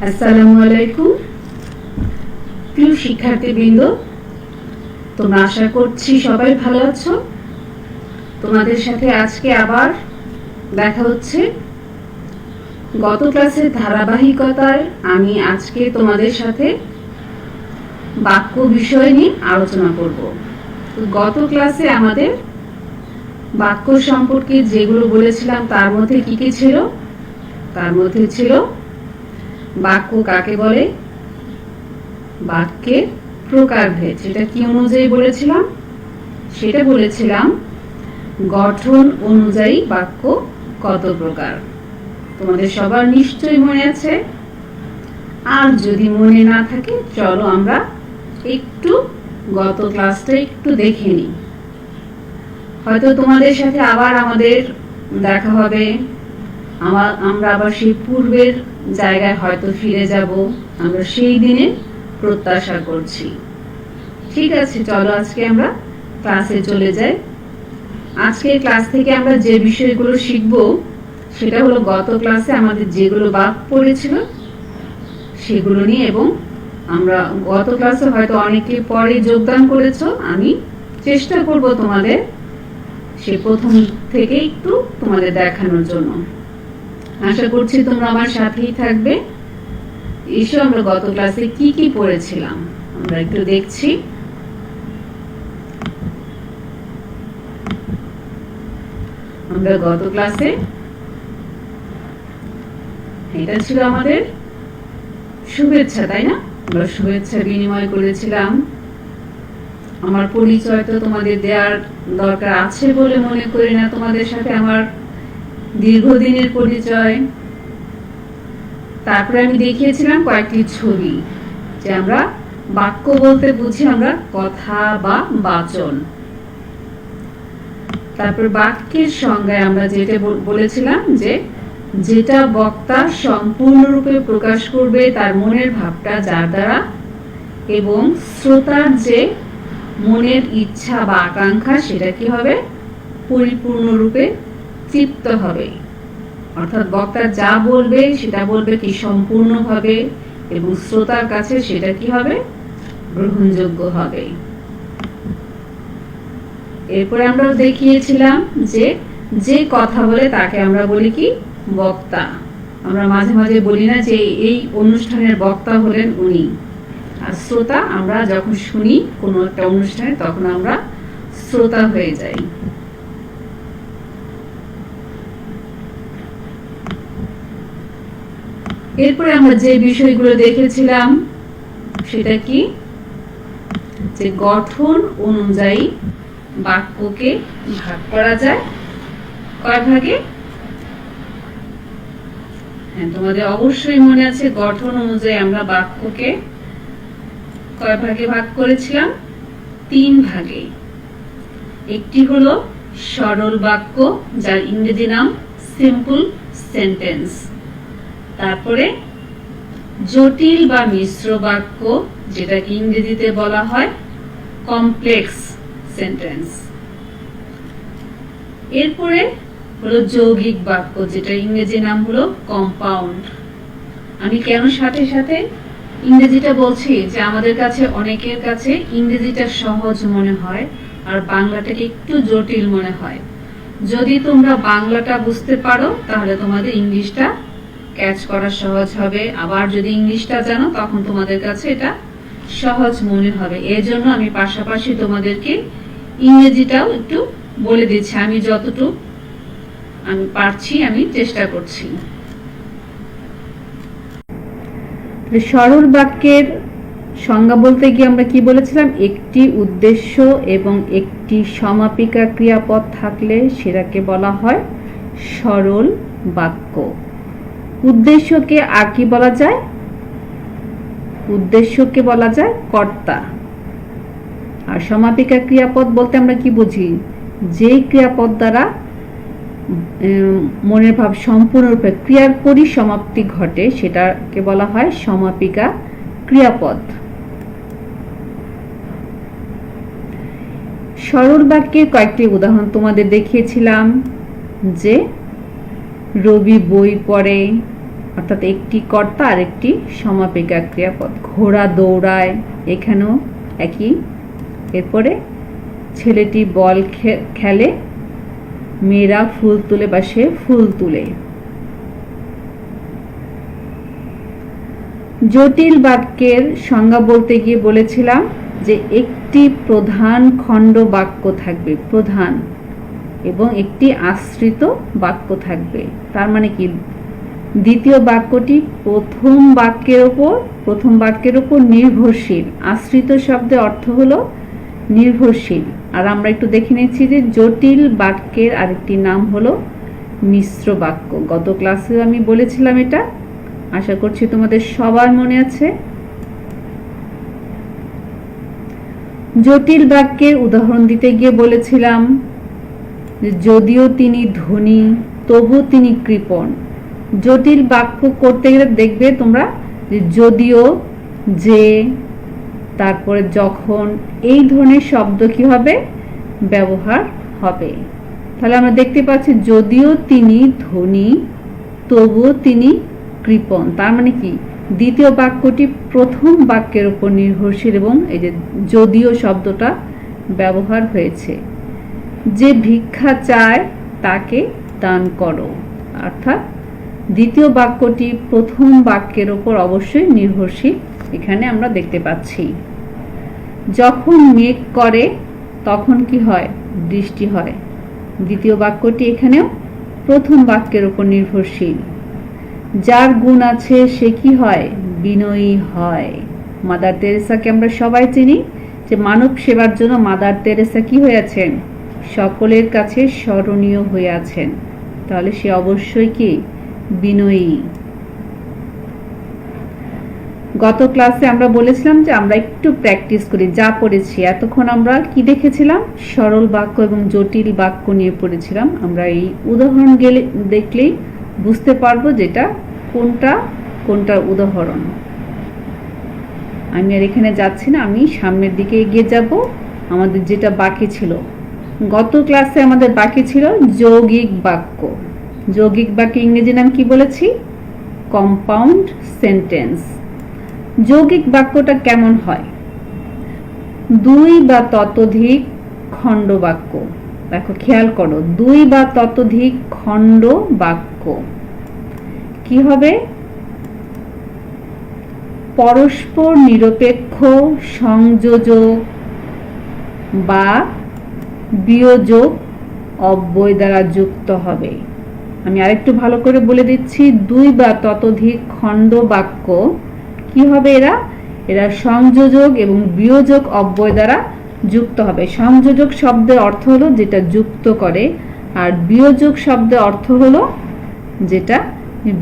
আসসালামু আলাইকুম প্রিয় শিক্ষার্থীবৃন্দ, তোমরা আশা করছি সবাই ভালো আছো। তোমাদের সাথে আজকে আবার দেখা হচ্ছে। গত ক্লাসের ধারাবাহিকতায় আমি আজকে তোমাদের সাথে বাক্য বিষয় নিয়ে আলোচনা করব। গত ক্লাসে আমাদের বাক্য সম্পর্কে যেগুলো বলেছিলাম তার মধ্যে কি কি ছিল? তার মধ্যে ছিল বাক্য কাকে বলে, বাক্যের প্রকারভেদ, সেটা কি অনুযায়ী বলেছিলাম? সেটা বলেছিলাম গঠন অনুযায়ী বাক্য কত প্রকার। তোমাদের সবার নিশ্চয়ই মনে আছে। আর যদি মনে না থাকে চলো আমরা একটু গত ক্লাসটা একটু দেখে নিই। হয়তো তোমাদের সাথে আবার আমাদের দেখা হবে, আমরা আবার সেই পূর্বের জায়গায় হয়তো ফিরে যাব, আমরা সেই দিনে প্রত্যাশা করছি। ঠিক আছে, চলো আজকে আমরা ক্লাসে চলে যাই। আজকের ক্লাস থেকে আমরা যে বিষয়গুলো শিখব সেটা হলো গত ক্লাসে আমাদের যেগুলো বাক্য পড়েছিল সেগুলো নিয়ে, এবং আমরা গত ক্লাসে হয়তো অনেকে পরে যোগদান করেছো, আমি চেষ্টা করব তোমাদের সে প্রথম থেকে একটু তোমাদের দেখানোর জন্য। আশা করছি তোমরা আমার সাথেই থাকবে। এসো আমরা গত ক্লাসে কি কি পড়েছিলাম আমরা একটু দেখছি। আমরা গত ক্লাসে এটা ছিল আমাদের শুভেচ্ছা, তাই না? আমরা শুভেচ্ছা বিনিময় করেছিলাম। আমার পরিচয় তো তোমাদের দেওয়ার দরকার আছে বলে মনে করি না, তোমাদের সাথে আমার দীর্ঘদিনের পরিচয়। তারপরে আমি দেখিয়েছিলাম কয়েকটি ছবি, যে আমরা বাক্য বলতে বুঝি আমরা কথা বা বাচন। তারপর বাক্যের সংজ্ঞায় আমরা যেটা বলেছিলাম যে যেটা বক্তা সম্পূর্ণরূপে প্রকাশ করবে তার মনের ভাবটা, যার দ্বারা এবং শ্রোতার যে মনের ইচ্ছা বা আকাঙ্ক্ষা সেটা কি হবে? পরিপূর্ণরূপে তৃপ্ত হবে। অর্থাৎ বক্তা যা বলবে সেটা বলবে কি সম্পূর্ণভাবে, এবং শ্রোতার কাছে সেটা কি হবে? গ্রহণযোগ্য হবে। এরপরে আমরা দেখিয়েছিলাম যে যে কথা বলে তাকে আমরা বলি কি? বক্তা। আমরা মাঝে মাঝে বলি না যে এই অনুষ্ঠানের বক্তা হলেন উনি। আর শ্রোতা, আমরা যখন শুনি কোনো একটা অনুষ্ঠানে তখন আমরা শ্রোতা হয়ে যাই। এরপরে আমরা যে বিষয়গুলো দেখেছিলাম সেটা কি? যে গঠন অনুযায়ী বাক্যকে ভাগ করা যায় কয় ভাগে? হ্যাঁ, তোমাদের অবশ্যই মনে আছে গঠন অনুযায়ী আমরা বাক্যকে কয় ভাগে ভাগ করেছিলাম? 3 ভাগে। একটি হলো সরল বাক্য, যার ইংরেজি নাম সিম্পল সেন্টেন্স। তারপরে জটিল বা মিশ্র বাক্য, যেটাকে ইংরেজিতে বলা হয় কমপ্লেক্স সেন্টেন্স। এরপরে হলো যৌগিক বাক্য, যেটা ইংরেজি নাম হলো কম্পাউন্ড। আমি কেন সাথে সাথে ইংরেজিটা বলছি, যে আমাদের কাছে অনেকের কাছে ইংরেজিটা সহজ মনে হয় আর বাংলাটাকে একটু জটিল মনে হয়। যদি তোমরা বাংলাটা বুঝতে পারো তাহলে তোমাদের ইংলিশটা ক্যাচ করা সহজ হবে, আবার যদি ইংলিশটা জানো তখন তোমাদের কাছে এটা সহজ মনে হবে। এর জন্য আমি পাশাপাশি তোমাদেরকে ইংরেজিটাও একটু বলে দিচ্ছি, আমি যতটুকু আমি পারছি আমি চেষ্টা করছি। সরল বাক্যের সংজ্ঞা বলতে গিয়ে আমরা কি বলেছিলাম? একটি উদ্দেশ্য এবং একটি সমাপিকা ক্রিয়াপদ থাকলে সেটাকে বলা হয় সরল বাক্য। উদ্দেশ্যকে আর কি বলা যায়? উদ্দেশ্যকে বলা যায় কর্তা। আর সমাপিকা ক্রিয়াপদ বলতে আমরা কি বুঝি? যে ক্রিয়াপদ দ্বারা মনের ভাব সম্পূর্ণরূপে ক্রিয়ার পরিসমাপ্তি ঘটে সেটাকে বলা হয় সমাপিকা ক্রিয়াপদ। সরল বাক্যের কয়েকটি উদাহরণ তোমাদের দেখিয়েছিলাম, যে রবি বই পড়ে, অর্থাৎ একটি কর্তা আর একটি সমাপিকা ক্রিয়াপদ। ঘোড়া দৌড়ায়, এখানেও একই। এরপরে ছেলেটি বল খেলে, মেয়েরা ফুল তুলে বা সে ফুল তুলে। জটিল বাক্যের সংজ্ঞা বলতে গিয়ে বলেছিলাম যে একটি প্রধান খণ্ড বাক্য থাকবে, প্রধান, এবং একটি আশ্রিত বাক্য থাকবে। তার মানে কি, দ্বিতীয় বাক্যটি প্রথম বাক্যের উপর নির্ভরশীল। আশ্রিত শব্দের অর্থ হলো নির্ভরশীল। আর আমরা একটু দেখে নিচ্ছি যে জটিল বাক্যের আরেকটি নাম হলো মিশ্র বাক্য। গত ক্লাসেও আমি বলেছিলাম এটা, আশা করছি তোমাদের সবার মনে আছে। জটিল বাক্যের উদাহরণ দিতে গিয়ে বলেছিলাম যদিও তিনি ধনী তবু তিনি কৃপণ। জটিল বাক্য করতে গেলে দেখবে তোমরা যে যদিও, যে, তারপরে যখন, এই ধরনের শব্দ কি হবে, ব্যবহার হবে। তাহলে আমরা দেখতে পাচ্ছি যদিও তিনি ধনী তবুও তিনি কৃপণ। তার মানে কি, দ্বিতীয় বাক্যটি প্রথম বাক্যের উপর নির্ভরশীল এবং এই যে যদিও শব্দটা ব্যবহার হয়েছে। যে ভিক্ষা চায় তাকে দান করো, অর্থাৎ দ্বিতীয় বাক্যটি প্রথম বাক্যের উপর অবশ্যই নির্ভরশীল, এখানে আমরা দেখতে পাচ্ছি। যখন মেঘ করে তখন কি হয়, বৃষ্টি হয়। দ্বিতীয় বাক্যটি এখানেও প্রথম বাক্যের উপর নির্ভরশীল। যার গুণ আছে সে কি হয়, বিনয়ী হয়। মাদার তেরেসাকে আমরা সবাই চিনি যে মানব সেবার জন্য মাদার তেরেসা কি হয়ে আছেন, সকলের কাছে স্মরণীয় হয়ে আছেন। তাহলে সে অবশ্যই কি, বিনয়ী। গত ক্লাসে আমরা বলেছিলাম যে আমরা একটু প্র্যাকটিস করি, যা পড়েছি এতক্ষণ আমরা কি দেখেছিলাম, সরল বাক্য এবং জটিল বাক্য নিয়ে পড়েছিলাম। আমরা এই উদাহরণ দেখলেই বুঝতে পারবো যেটা কোনটার উদাহরণ। আমি আর এখানে যাচ্ছি না, আমি সামনের দিকে এগিয়ে যাব। আমাদের যেটা বাকি ছিল, গত ক্লাসে আমাদের বাকি ছিল যৌগিক বাক্য। যৌগিক বাক্য ইংরেজি নাম কি বলেছি, কম্পাউন্ড সেন্টেন্স। যৌগিক বাক্যটা কেমন হয়, দুই বা ততোধিক খণ্ড বাক্য। দেখো খেয়াল করো, দুই বা ততোধিক খণ্ড বাক্য কি হবে, পরস্পর নিরপেক্ষ সংযোজক বা বিয়োজক অব্যয় দ্বারা যুক্ত হবে। আমি আরেকটু ভালো করে বলে দিচ্ছি, দুই বা ততোধিক খণ্ড বাক্য কি হবে, এরা সংযোজক এবং বিয়োজক অব্যয় দ্বারা যুক্ত হবে। সংযোজক শব্দের অর্থ হলো যেটা যুক্ত করে, আর বিয়োজক শব্দের অর্থ হলো যেটা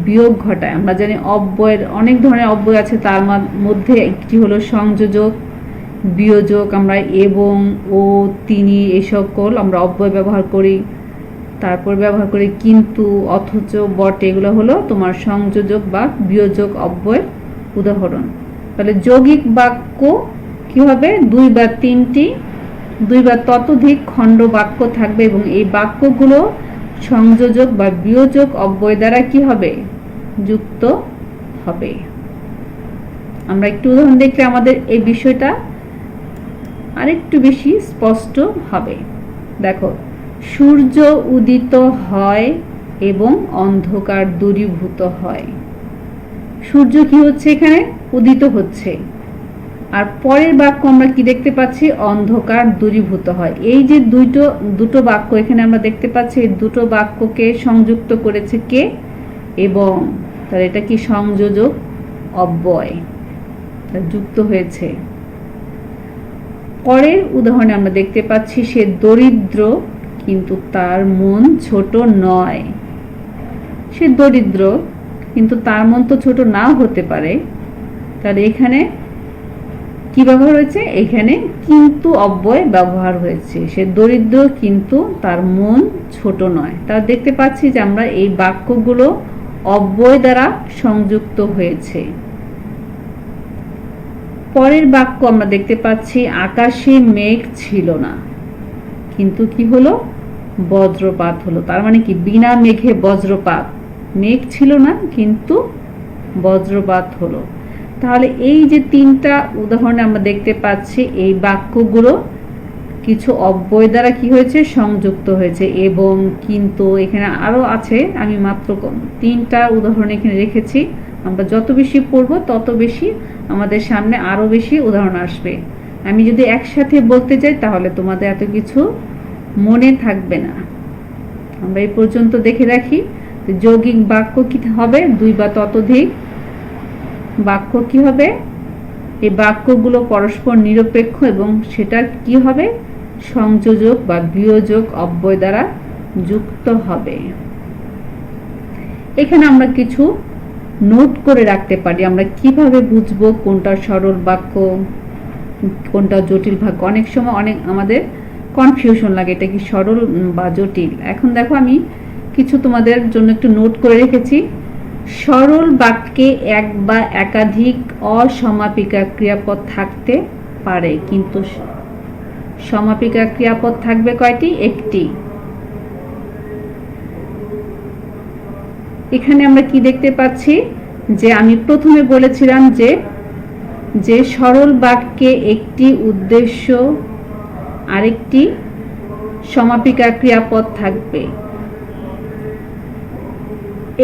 বিয়োগ ঘটায়। আমরা জানি অব্যয়ের অনেক ধরনের অব্যয় আছে, তার মধ্যে একটি হলো সংযোজক, বিয়োজক। আমরা এবং, ও, তিনি এই সকল আমরা অব্যয় ব্যবহার করি। তারপর ব্যবহার করি কিন্তু, অথচ, বটে, এগুলো হলো তোমার সংযোজক বা বিয়োজক অব্যয়ের উদাহরণ। তাহলে যৌগিক বাক্য কি হবে, দুই বা ততোধিক খণ্ড বাক্য থাকবে এবং এই বাক্যগুলো সংযোজক বা বিয়োজক অব্যয় দ্বারা কি হবে, যুক্ত হবে। আমরা একটু উদাহরণ দেখলে আমাদের এই বিষয়টা আরেকটু বেশি স্পষ্ট হবে। দেখো, সূর্য উদিত হয় এবং অন্ধকার দূরীভূত হয়। সূর্য কি হচ্ছে, এখানে উদিত হচ্ছে। আর পরের বাক্য আমরা কি দেখতে পাচ্ছি, অন্ধকার দূরীভূত হয়। এই যে দুটো বাক্য এখানে আমরা দেখতে পাচ্ছি, এই দুটো বাক্যকে সংযুক্ত করেছে কে, এবং। তাহলে এটা কি সংযোজক অব্যয় যুক্ত হয়েছে। পরের উদাহরণে আমরা দেখতে পাচ্ছি সে দরিদ্র কিন্তু তার মন ছোট নয়। সে দরিদ্র কিন্তু তার মন তো ছোট নাও হতে পারে। তাহলে এখানে কি ব্যবহার হয়েছে, এখানে কিন্তু অব্যয় ব্যবহার হয়েছে। সে দরিদ্র কিন্তু তার মন ছোট নয়। তা দেখতে পাচ্ছি যে আমরা এই বাক্যগুলো অব্যয় দ্বারা সংযুক্ত হয়েছে। পরের বাক্য আমরা দেখতে পাচ্ছি আকাশে মেঘ ছিল না কিন্তু কি হলো, বজ্রপাত হলো। তার মানে কি, বিনা মেঘে বজ্রপাত। মেঘ ছিল না কিন্তু বজ্রপাত হলো। তাহলে এই যে তিনটা উদাহরণে আমরা দেখতে পাচ্ছি এই বাক্যগুলো কিছু অব্যয় দ্বারা কি হয়েছে, সংযুক্ত হয়েছে। এবং কিন্তু এখানে আরো আছে, আমি মাত্র তিনটা উদাহরণ এখানে রেখেছি। আমরা যত বেশি পড়ব তত বেশি আমাদের সামনে আরো বেশি উদাহরণ আসবে। আমি যদি একসাথে বলতে যাই তাহলে তোমাদের এত কিছু মনে থাকবে না। আমরা এই পর্যন্ত দেখে রাখি। যৌগিক বাক্য কি হবে, দুই বা ততোধিক বাক্য কি হবে, এই বাক্যগুলো পরস্পর নিরপেক্ষ এবং সেটা কি হবে, সংযোজক বা বিয়োজক অব্যয় দ্বারা যুক্ত হবে। এখানে আমরা কিছু নোট করে রাখতে পারি। আমরা কিভাবে বুঝবো কোনটা সরল বাক্য কোনটা জটিল বাক্য। অনেক সময় আমাদের কনফিউশন লাগে, এটা কি সরল বা জটিল। এখন দেখো আমি কিছু তোমাদের জন্য একটু নোট করে রেখেছি। সরল বাক্যে এক বা একাধিক অসমাপিকা ক্রিয়াপদ থাকতে পারে, কিন্তু সমাপিকা ক্রিয়াপদ থাকবে কয়টি, একটি। এখানে আমরা কি দেখতে পাচ্ছি, যে আমি প্রথমে বলেছিলাম যে সরল বাক্যে একটি উদ্দেশ্য আরেকটি সমাপিকা ক্রিয়াপদ থাকবে।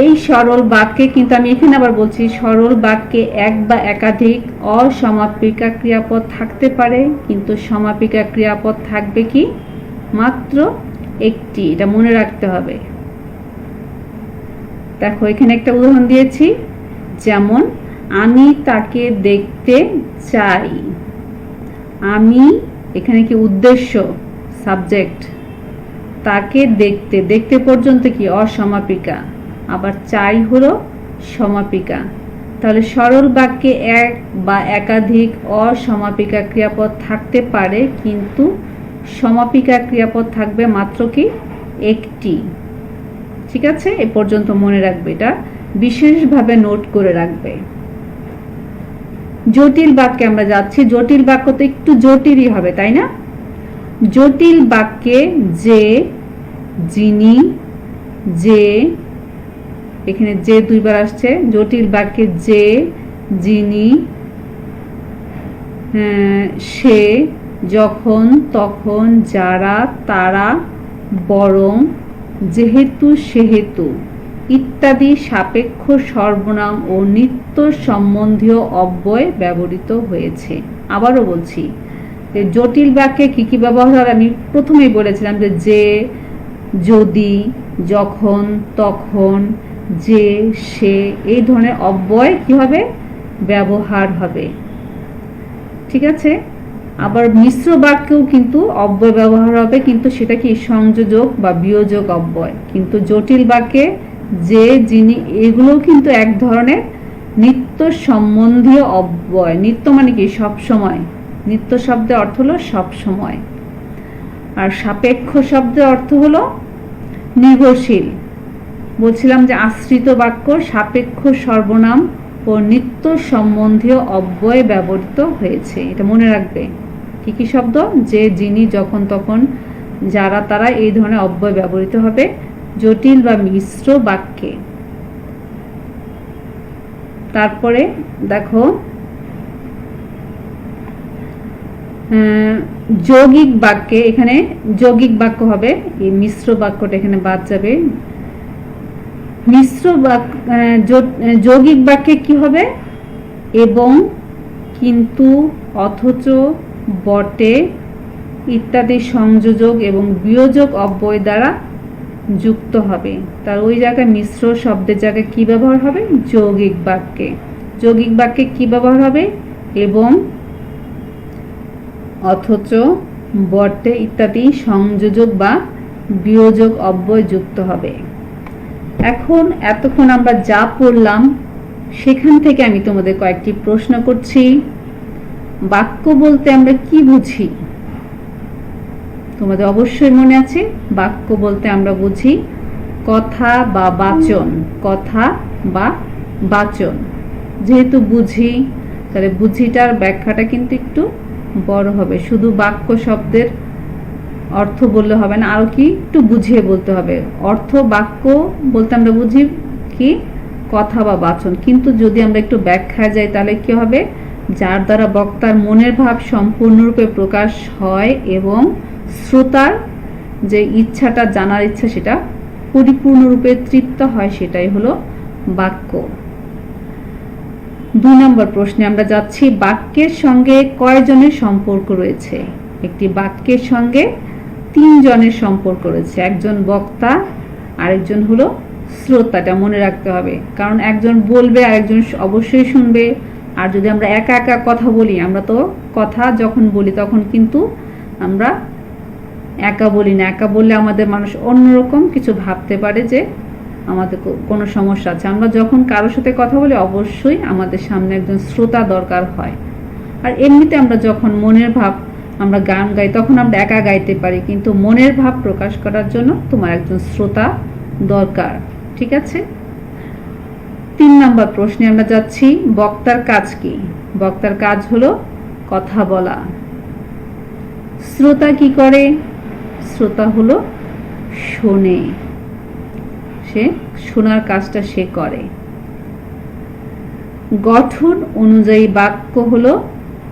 এই সরল বাক্যে কিন্তু আমি এখানে আবার বলছি, সরল বাক্যে এক বা একাধিক অসমাপিকা ক্রিয়াপদ থাকতে পারে, কিন্তু সমাপিকা ক্রিয়াপদ থাকবে কি, মাত্র একটি। এটা মনে রাখতে হবে। দেখো এখানে একটা উদাহরণ দিয়েছি, যেমন আমি তাকে দেখতে চাই। আমি এখানে কি উদ্দেশ্য, সাবজেক্ট, তাকে দেখতে পর্যন্ত কি অসমাপিকা, আবার চাই হলো সমাপিকা। তাহলে সরল বাক্যে এক বা একাধিক অসমাপিকা ক্রিয়াপদ থাকতে পারে, কিন্তু সমাপিকা ক্রিয়াপদ থাকবে মাত্র কি একটি। ঠিক আছে, এ পর্যন্ত মনে রাখবে, এটা বিশেষভাবে নোট করে রাখবে। জটিল বাক্যে আমরা যাচ্ছি। জটিল বাক্য তো একটু জটিলই হবে, তাই না? জটিল বাক্যে যে, যিনি, যে, এখানে যে দুইবার আসছে। জটিল বাক্যে যে, যিনি, সে, যখন, তখন, যারা, তারা, বরং, যেহেতু, সেহেতু ইত্যাদি সাপেক্ষ সর্বনাম ও নিত্য সম্বন্ধীয় অব্যয় ব্যবহৃত হয়েছে। আবারও বলছি, জটিল বাক্যে কি কি ব্যবহার হবে আমি প্রথমেই বলেছিলাম, যে, যদি, যখন, তখন, যে, সে, এই ধরনের অব্যয় কি হবে, ব্যবহার হবে। ঠিক আছে। আবার মিশ্র বাক্যেও কিন্তু অব্যয় ব্যবহার হবে, কিন্তু সেটা কি সংযোজক বা বিয়োজক অব্যয়। কিন্তু জটিল বাক্যে যে, যিনি, এগুলো কিন্তু এক ধরনের নিত্য সম্বন্ধীয় অব্যয়। নিত্য মানে কি সব সময়, নিত্য শব্দের অর্থ হলো সব সময়। আর সাপেক্ষ শব্দের অর্থ হলো নির্ভরশীল। বলছিলাম যে আশ্রিত বাক্য সাপেক্ষ সর্বনাম ও নিত্য সম্বন্ধীয় অব্যয় ব্যবহৃত হয়েছে। এটা মনে রাখবে। কি কি শব্দ, যে, যিনি, যখন, তখন, যারা, তারা, এই ধরনের অব্যয় ব্যবহৃত হবে জটিল বা মিশ্র বাক্যে। তারপরে দেখো যৌগিক বাক্যে, এখানে যৌগিক বাক্য হবে, এই মিশ্র বাক্যটা এখানে বাদ যাবে। মিশ্র বাক্য, যৌগিক বাক্যে কি হবে, এবং, কিন্তু, অথচ, বটে ইত্যাদি সংযোজক এবং বিয়োজক অব্যয় দ্বারা যুক্ত হবে। তার ওই জায়গায় মিশ্র শব্দের জায়গায় কি ব্যবহার হবে, যৌগিক বাক্যে। যৌগিক বাক্যে কি ব্যবহার হবে, এবং, অথচ, বটে ইত্যাদি সংযোজক বা বিয়োজক অব্যয় যুক্ত হবে। এখন এতক্ষণ আমরা যা পড়লাম সেখান থেকে আমি তোমাদের কয়েকটি প্রশ্ন করছি। বাক্য বলতে আমরা কি বুঝি? তোমাদের অবশ্যই মনে আছে, বাক্য বলতে আমরা বুঝি কথা বা বাচন। কথা বা বাচন যেহেতু বুঝি, তাহলে বুঝিটার ব্যাখ্যাটা কিন্তু একটু বড় হবে। শুধু বাক্য শব্দের অর্থ বললে হবে না, আরো কি একটু বুঝিয়ে বলতে হবে। অর্থ বাক্য বলতে আমরা বুঝি কি কথা বা বাচন। কিন্তু যদি আমরা একটু ব্যাখ্যায় যাই তাহলে কি হবে, যার দ্বারা বক্তার মনের ভাব সম্পূর্ণরূপে প্রকাশ হয় এবং শ্রোতার যে ইচ্ছাটা, জানার ইচ্ছা, সেটা পরিপূর্ণরূপে তৃপ্ত হয়, সেটাই হলো বাক্য। 2 নম্বর প্রশ্নে আমরা যাচ্ছি, বাক্যের সঙ্গে কয়জনের সম্পর্ক রয়েছে? একটি বাক্যের সঙ্গে 3 জনের সম্পর্ক রয়েছে, একজন বক্তা, আরেকজন হলো শ্রোতা। এটা মনে রাখতে হবে, কারণ একজন বলবে আর একজন অবশ্যই শুনবে। আর যদি আমরা একা একা কথা বলি, আমরা তো কথা যখন বলি তখন কিন্তু আমরা একা বলি না। একা বললে আমাদের মানুষ অন্যরকম কিছু ভাবতে পারে যে আমাদের কোনো সমস্যা আছে। আমরা যখন কারোর সাথে কথা বলি অবশ্যই আমাদের সামনে একজন শ্রোতা দরকার হয়। আর এমনিতে আমরা যখন মনের ভাব, আমরা গান গাই, তখন আমরা একা গাইতে পারি, কিন্তু মনের ভাব প্রকাশ করার জন্য তোমার একজন শ্রোতা দরকার। ঠিক আছে? 3 নম্বর প্রশ্নে আমরা যাচ্ছি, বক্তার কাজ কি? বক্তার কাজ হলো কথা বলা। শ্রোতা কি করে? শ্রোতা হলো শোনে, সে শোনার কাজটা সে করে। গঠন অনুযায়ী বাক্য হলো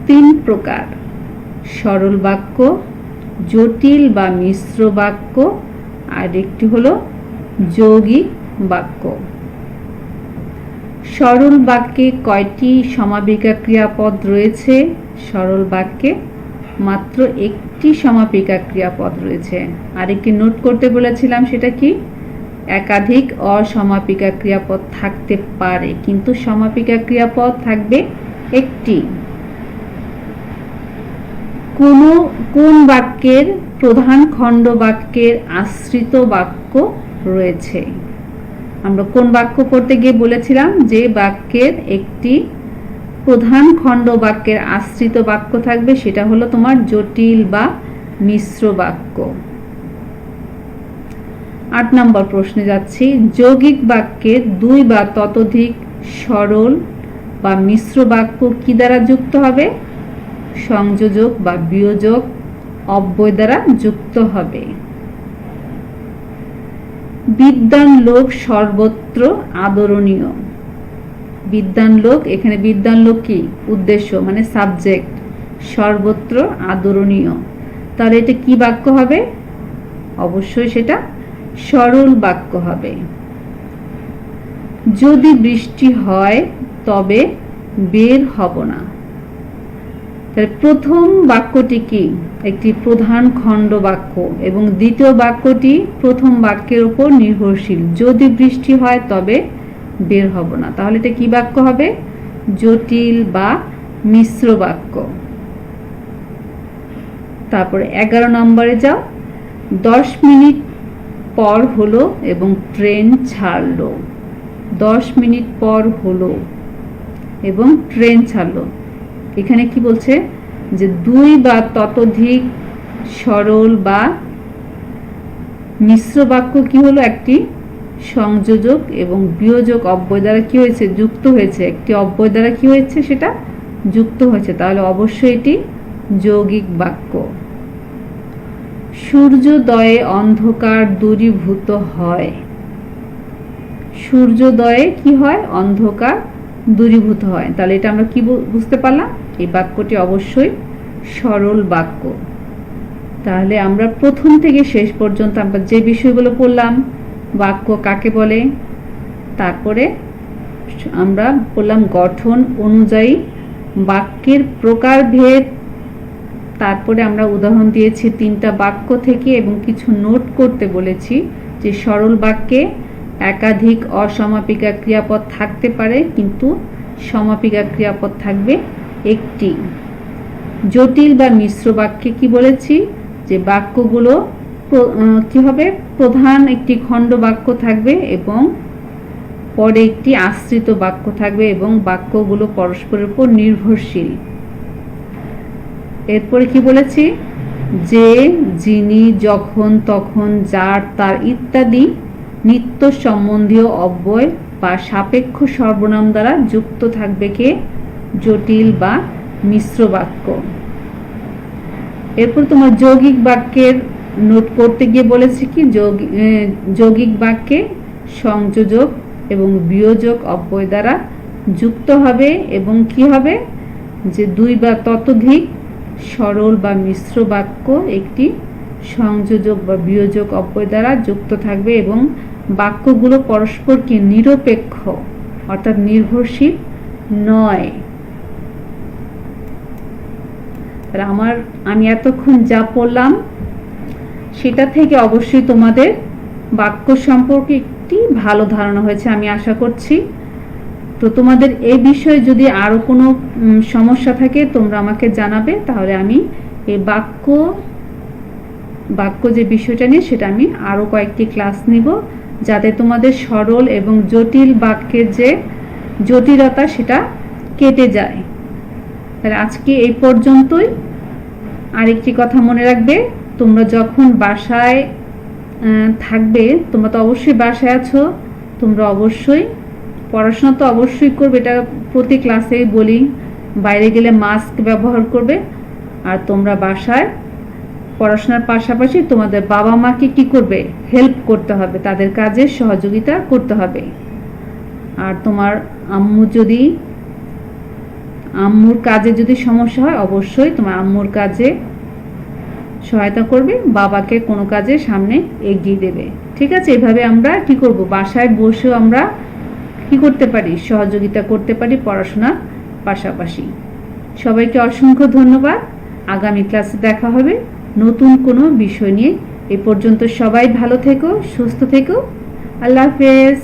3 প্রকার: সরল বাক্য, জটিল বা মিশ্র বাক্য, আর একটি হলো যৌগিক বাক্য। সরল বাক্যে কয়টি সমাপিকা ক্রিয়াপদ রয়েছে? সরল বাক্যে মাত্র একটি সমাপিকা ক্রিয়াপদ রয়েছে। আরেকটি নোট করতে বলেছিলাম, সেটা কি? একাধিক অসমাপিকা ক্রিয়াপদ থাকতে পারে, কিন্তু সমাপিকা ক্রিয়াপদ থাকবে একটি। কোন বাক্যের প্রধান খণ্ড বাক্যের আশ্রিত বাক্য রয়েছে? আমরা কোন বাক্য করতে গিয়ে বলেছিলাম যে বাক্যের একটি প্রধান খণ্ড বাক্যের আশ্রিত বাক্য থাকবে, সেটা হলো তোমার জটিল বা মিশ্র বাক্য। 8 নম্বর প্রশ্নে যাচ্ছি, যৌগিক বাক্যের 2 বা ততোধিক সরল বা মিশ্র বাক্য কি দ্বারা যুক্ত হবে? সংযোজক বা বিয়োজক অব্যয় দ্বারা যুক্ত হবে। বিদ্বান লোক সর্বত্র আদরণীয়। বিদ্বান লোক, এখানে বিদ্বান লোক কি? উদ্দেশ্য, মানে সাবজেক্ট। সর্বত্র আদরণীয়, তাহলে এটা কি বাক্য হবে? অবশ্যই সেটা সরল বাক্য হবে। যদি বৃষ্টি হয় তবে বের হব না। তাহলে প্রথম বাক্যটি কি? একটি প্রধান খণ্ড বাক্য, এবং দ্বিতীয় বাক্যটি প্রথম বাক্যের উপর নির্ভরশীল। যদি বৃষ্টি হয় তবে বের হব না, তাহলে এটা কি বাক্য হবে? জটিল বা মিশ্র বাক্য। তারপরে 11 নম্বরে যাও, 10 মিনিট পর হলো এবং ট্রেন ছাড়লো। 10 মিনিট পর হলো এবং ট্রেন ছাড়লো, এখানে কি বলছে? যে 2 বা ততোধিক সরল বা মিশ্র বাক্য কি হলো? একটি সংযোজক এবং বিয়োজক অব্যয় দ্বারা কি হয়েছে? যুক্ত হয়েছে। একটি অব্যয় দ্বারা কি হয়েছে? সেটা যুক্ত হয়েছে, তাহলে অবশ্যই এটি যৌগিক বাক্য। সূর্যোদয়ে অন্ধকার দূরীভূত হয়। সূর্যোদয়ে কি হয়? অন্ধকার দূরীভূত হয়, তাহলে এটা আমরা কি বুঝতে পারলাম? এই বাক্যটি অবশ্যই সরল বাক্য। তাহলে আমরা প্রথম থেকে শেষ পর্যন্ত আমরা যে বিষয়গুলো পড়লাম, বাক্য কাকে বলে, তারপরে আমরা বললাম গঠন অনুযায়ী বাক্যের প্রকারভেদ, তারপরে আমরা উদাহরণ দিয়েছি 3টা বাক্য থেকে এবং কিছু নোট করতে বলেছি যে সরল বাক্যে একাধিক অসমাপিকা ক্রিয়াপদ থাকতে পারে, কিন্তু সমাপিকা ক্রিয়াপদ থাকবে একটি। জটিল বা মিশ্র বাক্যে কি বলেছি? যে বাক্যগুলো কি হবে? প্রধান একটি খণ্ড বাক্য থাকবে এবং পরে একটি আশ্রিত বাক্য থাকবে এবং বাক্যগুলো পরস্পরের উপর নির্ভরশীল। এরপরে কি বলেছি? যে, যিনি, যখন, তখন, যার, তার ইত্যাদি নিত্য সম্বন্ধীয় অব্যয় বা সাপেক্ষ সর্বনাম দ্বারা যুক্ত থাকবে কে? জটিল বা মিশ্র বাক্য। এরপর তোমার যৌগিক বাক্যের নোট করতে গিয়ে বলেছি কি? যৌগিক বাক্যে সংযোজক এবং বিয়োজক অব্যয় দ্বারা যুক্ত হবে এবং কি হবে যে দুই বা ততোধিক সরল বা মিশ্র বাক্য একটি সংযোজক বা বিয়োজক অব্যয় দ্বারা যুক্ত থাকবে এবং বাক্যগুলো পরস্পরকে নিরপেক্ষ অর্থাৎ নির্ভরশীল নয়। আমি এতক্ষণ যা পড়লাম সেটা থেকে অবশ্যই তোমাদের বাক্য সম্পর্কে একটি ভালো ধারণা হয়েছে আমি আশা করছি। তো তোমাদের এই বিষয়ে যদি আরো কোনো সমস্যা থাকে তোমরা আমাকে জানাবে, তাহলে আমি এই বাক্য যে বিষয়টা নিয়ে সেটা আমি আরো কয়েকটি ক্লাস নিব, যাতে তোমাদের সরল এবং জটিল বাক্যের যে জটিলতা সেটা কেটে যায়। তাহলে আজকে এই পর্যন্তই। আরেকটি কথা মনে রাখবে, তোমরা যখন বাসায় থাকবে, তোমরা তো অবশ্যই বাসায় আছো, তোমরা অবশ্যই পড়াশোনা তো অবশ্যই করবে, এটা প্রতি ক্লাসেই বলি। বাইরে গেলে মাস্ক ব্যবহার করবে। আর তোমরা বাসায় পড়াশোনার পাশাপাশি তোমাদের বাবা মাকে কি করবে, হেল্প করতে হবে, তাদের কাজে সহযোগিতা করতে হবে। আর তোমার আম্মুর কাজে যদি সমস্যা হয়, অবশ্যই তোমার আম্মুর কাজে সহায়তা করবে, বাবাকে কোনো কাজে সামনে এগিয়ে দেবে। ঠিক আছে? এভাবে আমরা কি করব, বাসায় বসেও আমরা কি করতে পারি, সহযোগিতা করতে পারি পড়াশোনার পাশাপাশি। সবাইকে অসংখ্য ধন্যবাদ। আগামী ক্লাসে দেখা হবে নতুন কোনো বিষয় নিয়ে। এ পর্যন্ত সবাই ভালো থেকো, সুস্থ থেকো। আল্লাহ হাফেজ।